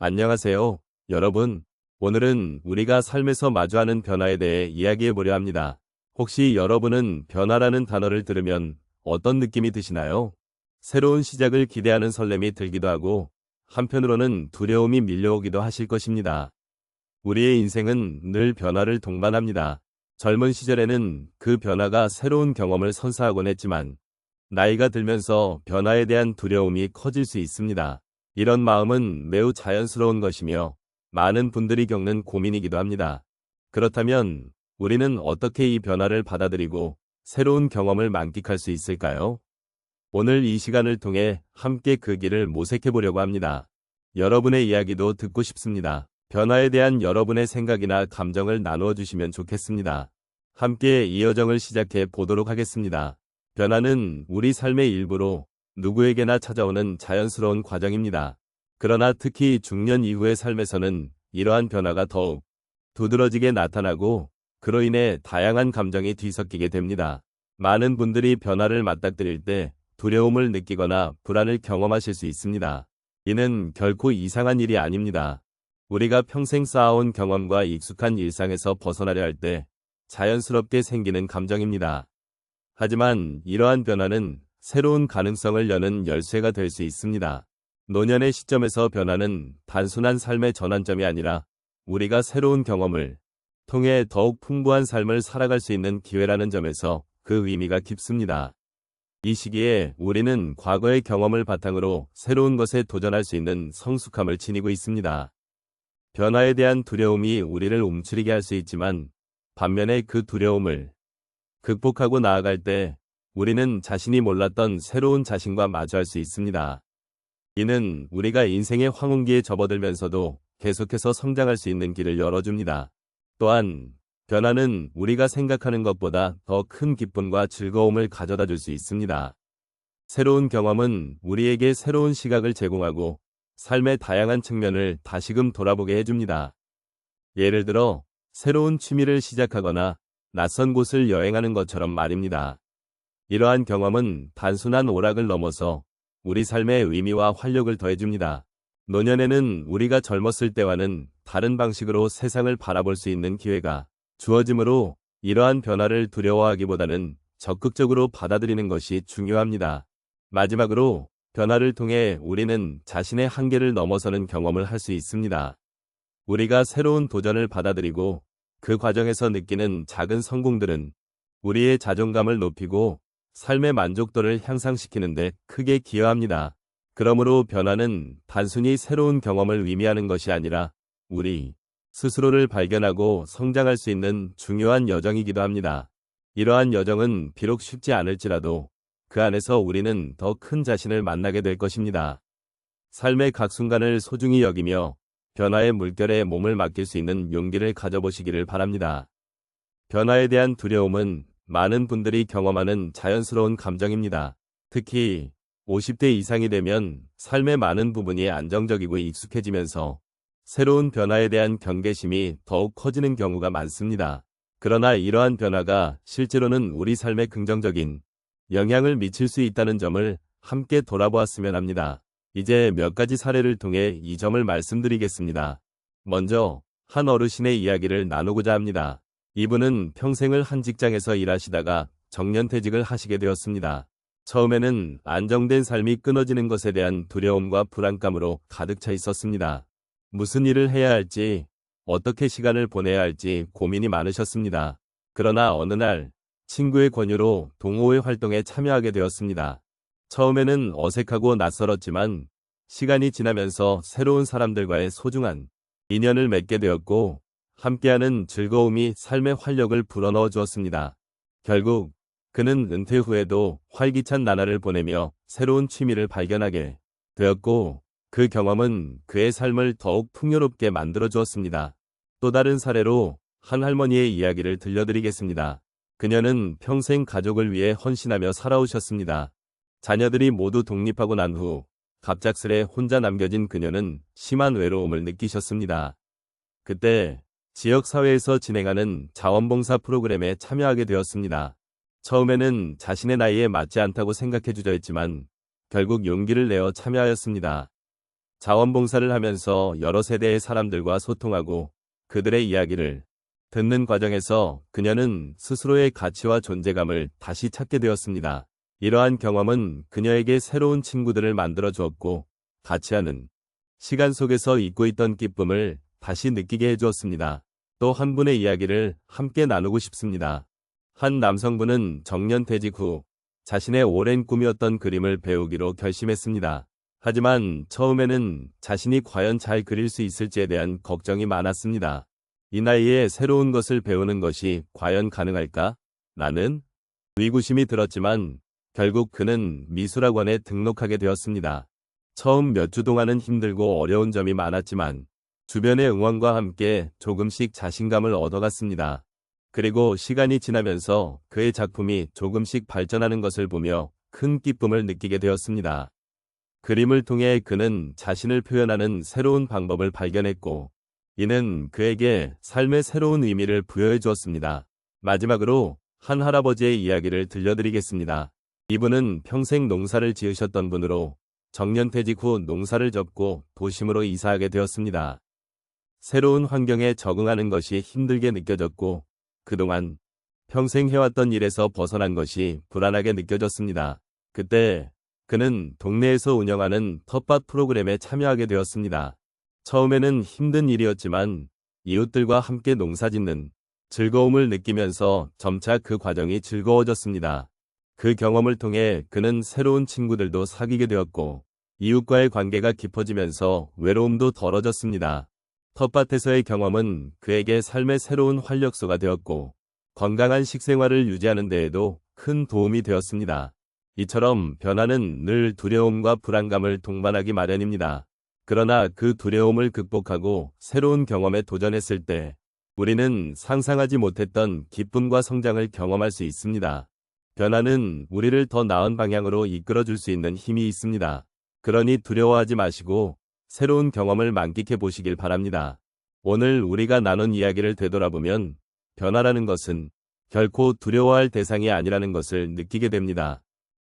안녕하세요, 여러분. 오늘은 우리가 삶에서 마주하는 변화에 대해 이야기해 보려 합니다. 혹시 여러분은 변화라는 단어를 들으면 어떤 느낌이 드시나요? 새로운 시작을 기대하는 설렘이 들기도 하고, 한편으로는 두려움이 밀려오기도 하실 것입니다. 우리의 인생은 늘 변화를 동반합니다. 젊은 시절에는 그 변화가 새로운 경험을 선사하곤 했지만, 나이가 들면서 변화에 대한 두려움이 커질 수 있습니다. 이런 마음은 매우 자연스러운 것이며 많은 분들이 겪는 고민이기도 합니다. 그렇다면 우리는 어떻게 이 변화를 받아들이고 새로운 경험을 만끽할 수 있을까요? 오늘 이 시간을 통해 함께 그 길을 모색해 보려고 합니다. 여러분의 이야기도 듣고 싶습니다. 변화에 대한 여러분의 생각이나 감정을 나누어 주시면 좋겠습니다. 함께 이 여정을 시작해 보도록 하겠습니다. 변화는 우리 삶의 일부로 누구에게나 찾아오는 자연스러운 과정입니다. 그러나 특히 중년 이후의 삶에서는 이러한 변화가 더욱 두드러지게 나타나고 그로 인해 다양한 감정이 뒤섞이게 됩니다. 많은 분들이 변화를 맞닥뜨릴 때 두려움을 느끼거나 불안을 경험하실 수 있습니다. 이는 결코 이상한 일이 아닙니다. 우리가 평생 쌓아온 경험과 익숙한 일상에서 벗어나려 할 때 자연스럽게 생기는 감정입니다. 하지만 이러한 변화는 새로운 가능성을 여는 열쇠가 될 수 있습니다. 노년의 시점에서 변화는 단순한 삶의 전환점이 아니라 우리가 새로운 경험을 통해 더욱 풍부한 삶을 살아갈 수 있는 기회라는 점에서 그 의미가 깊습니다. 이 시기에 우리는 과거의 경험을 바탕으로 새로운 것에 도전할 수 있는 성숙함을 지니고 있습니다. 변화에 대한 두려움이 우리를 움츠리게 할 수 있지만 반면에 그 두려움을 극복하고 나아갈 때 우리는 자신이 몰랐던 새로운 자신과 마주할 수 있습니다. 이는 우리가 인생의 황혼기에 접어들면서도 계속해서 성장할 수 있는 길을 열어줍니다. 또한 변화는 우리가 생각하는 것보다 더 큰 기쁨과 즐거움을 가져다 줄 수 있습니다. 새로운 경험은 우리에게 새로운 시각을 제공하고 삶의 다양한 측면을 다시금 돌아보게 해줍니다. 예를 들어 새로운 취미를 시작하거나 낯선 곳을 여행하는 것처럼 말입니다. 이러한 경험은 단순한 오락을 넘어서 우리 삶의 의미와 활력을 더해줍니다. 노년에는 우리가 젊었을 때와는 다른 방식으로 세상을 바라볼 수 있는 기회가 주어지므로 이러한 변화를 두려워하기보다는 적극적으로 받아들이는 것이 중요합니다. 마지막으로 변화를 통해 우리는 자신의 한계를 넘어서는 경험을 할 수 있습니다. 우리가 새로운 도전을 받아들이고 그 과정에서 느끼는 작은 성공들은 우리의 자존감을 높이고 삶의 만족도를 향상시키는 데 크게 기여합니다. 그러므로 변화는 단순히 새로운 경험을 의미하는 것이 아니라 우리 스스로를 발견하고 성장할 수 있는 중요한 여정이기도 합니다. 이러한 여정은 비록 쉽지 않을지라도 그 안에서 우리는 더 큰 자신을 만나게 될 것입니다. 삶의 각 순간을 소중히 여기며 변화의 물결에 몸을 맡길 수 있는 용기를 가져보시기를 바랍니다. 변화에 대한 두려움은 많은 분들이 경험하는 자연스러운 감정입니다. 특히 50대 이상이 되면 삶의 많은 부분이 안정적이고 익숙해지면서 새로운 변화에 대한 경계심이 더욱 커지는 경우가 많습니다. 그러나 이러한 변화가 실제로는 우리 삶에 긍정적인 영향을 미칠 수 있다는 점을 함께 돌아보았으면 합니다. 이제 몇 가지 사례를 통해 이 점을 말씀드리겠습니다. 먼저 한 어르신의 이야기를 나누고자 합니다. 이분은 평생을 한 직장에서 일하시다가 정년퇴직을 하시게 되었습니다. 처음에는 안정된 삶이 끊어지는 것에 대한 두려움과 불안감으로 가득 차 있었습니다. 무슨 일을 해야 할지, 어떻게 시간을 보내야 할지 고민이 많으셨습니다. 그러나 어느 날 친구의 권유로 동호회 활동에 참여하게 되었습니다. 처음에는 어색하고 낯설었지만 시간이 지나면서 새로운 사람들과의 소중한 인연을 맺게 되었고 함께하는 즐거움이 삶의 활력을 불어넣어 주었습니다. 결국 그는 은퇴 후에도 활기찬 나날을 보내며 새로운 취미를 발견하게 되었고 그 경험은 그의 삶을 더욱 풍요롭게 만들어 주었습니다. 또 다른 사례로 한 할머니의 이야기를 들려드리겠습니다. 그녀는 평생 가족을 위해 헌신하며 살아오셨습니다. 자녀들이 모두 독립하고 난 후 갑작스레 혼자 남겨진 그녀는 심한 외로움을 느끼셨습니다. 그때 지역사회에서 진행하는 자원봉사 프로그램에 참여하게 되었습니다. 처음에는 자신의 나이에 맞지 않다고 생각해 주저했지만 결국 용기를 내어 참여하였습니다. 자원봉사를 하면서 여러 세대의 사람들과 소통하고 그들의 이야기를 듣는 과정에서 그녀는 스스로의 가치와 존재감을 다시 찾게 되었습니다. 이러한 경험은 그녀에게 새로운 친구들을 만들어 주었고 같이 하는 시간 속에서 잊고 있던 기쁨을 다시 느끼게 해주었습니다. 또 한 분의 이야기를 함께 나누고 싶습니다. 한 남성분은 정년퇴직 후 자신의 오랜 꿈이었던 그림을 배우기로 결심했습니다. 하지만 처음에는 자신이 과연 잘 그릴 수 있을지에 대한 걱정이 많았습니다. 이 나이에 새로운 것을 배우는 것이 과연 가능할까? 라는 의구심이 들었지만 결국 그는 미술학원에 등록하게 되었습니다. 처음 몇 주 동안은 힘들고 어려운 점이 많았지만 주변의 응원과 함께 조금씩 자신감을 얻어갔습니다. 그리고 시간이 지나면서 그의 작품이 조금씩 발전하는 것을 보며 큰 기쁨을 느끼게 되었습니다. 그림을 통해 그는 자신을 표현하는 새로운 방법을 발견했고 이는 그에게 삶의 새로운 의미를 부여해 주었습니다. 마지막으로 한 할아버지의 이야기를 들려드리겠습니다. 이분은 평생 농사를 지으셨던 분으로 정년퇴직 후 농사를 접고 도심으로 이사하게 되었습니다. 새로운 환경에 적응하는 것이 힘들게 느껴졌고 그동안 평생 해왔던 일에서 벗어난 것이 불안하게 느껴졌습니다. 그때 그는 동네에서 운영하는 텃밭 프로그램에 참여하게 되었습니다. 처음에는 힘든 일이었지만 이웃들과 함께 농사짓는 즐거움을 느끼면서 점차 그 과정이 즐거워졌습니다. 그 경험을 통해 그는 새로운 친구들도 사귀게 되었고 이웃과의 관계가 깊어지면서 외로움도 덜어졌습니다. 텃밭에서의 경험은 그에게 삶의 새로운 활력소가 되었고 건강한 식생활을 유지하는 데에도 큰 도움이 되었습니다. 이처럼 변화는 늘 두려움과 불안감을 동반하기 마련입니다. 그러나 그 두려움을 극복하고 새로운 경험에 도전했을 때 우리는 상상하지 못했던 기쁨과 성장을 경험할 수 있습니다. 변화는 우리를 더 나은 방향으로 이끌어 줄 수 있는 힘이 있습니다. 그러니 두려워하지 마시고 새로운 경험을 만끽해 보시길 바랍니다. 오늘 우리가 나눈 이야기를 되돌아보면 변화라는 것은 결코 두려워할 대상이 아니라는 것을 느끼게 됩니다.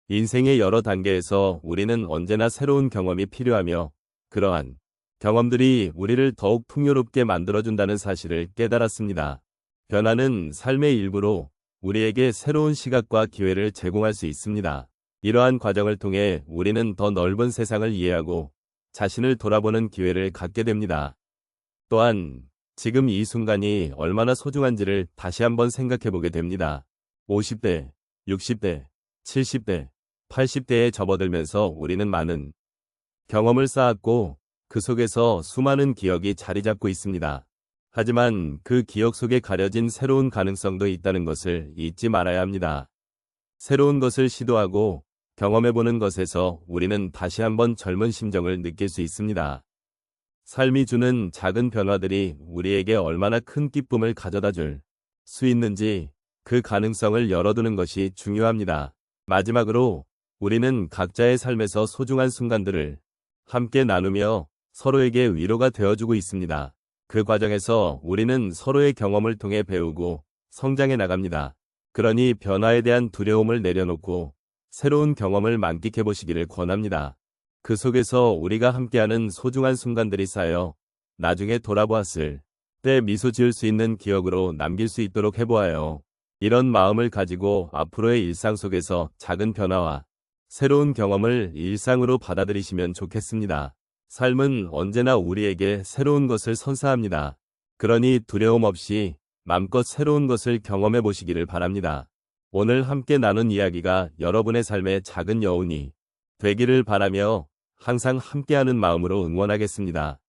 인생의 여러 단계에서 우리는 언제나 새로운 경험이 필요하며 그러한 경험들이 우리를 더욱 풍요롭게 만들어준다는 사실을 깨달았습니다. 변화는 삶의 일부로 우리에게 새로운 시각과 기회를 제공할 수 있습니다. 이러한 과정을 통해 우리는 더 넓은 세상을 이해하고 자신을 돌아보는 기회를 갖게 됩니다. 또한 지금 이 순간이 얼마나 소중한지를 다시 한번 생각해 보게 됩니다. 50대, 60대, 70대, 80대에 접어들면서 우리는 많은 경험을 쌓았고 그 속에서 수많은 기억이 자리 잡고 있습니다. 하지만 그 기억 속에 가려진 새로운 가능성도 있다는 것을 잊지 말아야 합니다. 새로운 것을 시도하고 경험해보는 것에서 우리는 다시 한번 젊은 심정을 느낄 수 있습니다. 삶이 주는 작은 변화들이 우리에게 얼마나 큰 기쁨을 가져다 줄 수 있는지 그 가능성을 열어두는 것이 중요합니다. 마지막으로 우리는 각자의 삶에서 소중한 순간들을 함께 나누며 서로에게 위로가 되어주고 있습니다. 그 과정에서 우리는 서로의 경험을 통해 배우고 성장해 나갑니다. 그러니 변화에 대한 두려움을 내려놓고 새로운 경험을 만끽해 보시기를 권합니다. 그 속에서 우리가 함께하는 소중한 순간들이 쌓여 나중에 돌아보았을 때 미소 지을 수 있는 기억으로 남길 수 있도록 해보아요. 이런 마음을 가지고 앞으로의 일상 속에서 작은 변화와 새로운 경험을 일상으로 받아들이시면 좋겠습니다. 삶은 언제나 우리에게 새로운 것을 선사합니다. 그러니 두려움 없이 마음껏 새로운 것을 경험해 보시기를 바랍니다. 오늘 함께 나눈 이야기가 여러분의 삶의 작은 여운이 되기를 바라며 항상 함께하는 마음으로 응원하겠습니다.